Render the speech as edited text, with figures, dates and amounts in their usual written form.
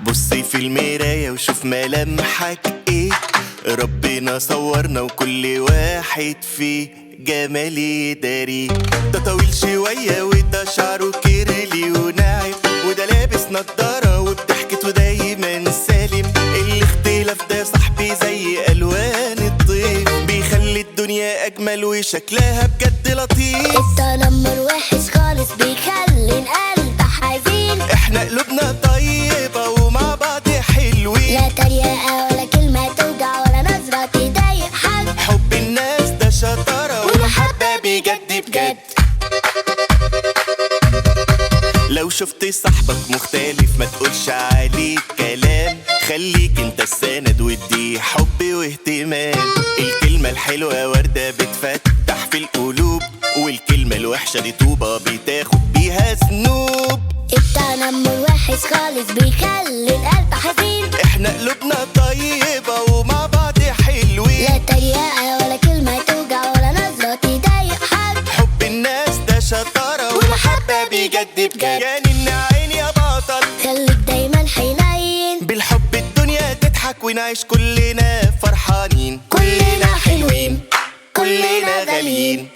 بصي في المراية وشوف ملامحك ايه، ربنا صورنا وكل واحد فيه جمال يداري. ده طويل شوية وده شعره كيرلي وناعم، وده لابس نضارة وبضحكته دايما سالم. الاختلاف ده صاحبي زي ألوان الطيف، بيخلي الدنيا أجمل وشكلها بجد لطيف. التنمر وحش خالص بيخلي القلب حزين، احنا قلوبنا طيبة ومع بعض حلوين. لا تريقة ولا كلمة توجع ولا نظرة تضايق حد، حب الناس ده شطارة ومحبة بجد بجد. لو شفت صاحبك مختلف ما تقولش عليه كلام، خليك انت السند واديه حب واهتمام. الكلمة الحلوة وردة بتفتح في القلوب، والكلمة الوحشة دي طوبة بتاخد بيها ذنوب. التنمر وحش خالص بيخلي القلب حزين، احنا قلوبنا طيبة ومع بعض حلوين. لا تريقة ولا كلمة توجع ولا نظرة تضايق حد، حب الناس ده شطارة ومحبة بجد بجد. يا نن عيني يا بطل، خليك دايما حنين، بالحب الدنيا تضحك ونعيش كلنا فرحانين. كلنا حلوين، كلنا غاليين.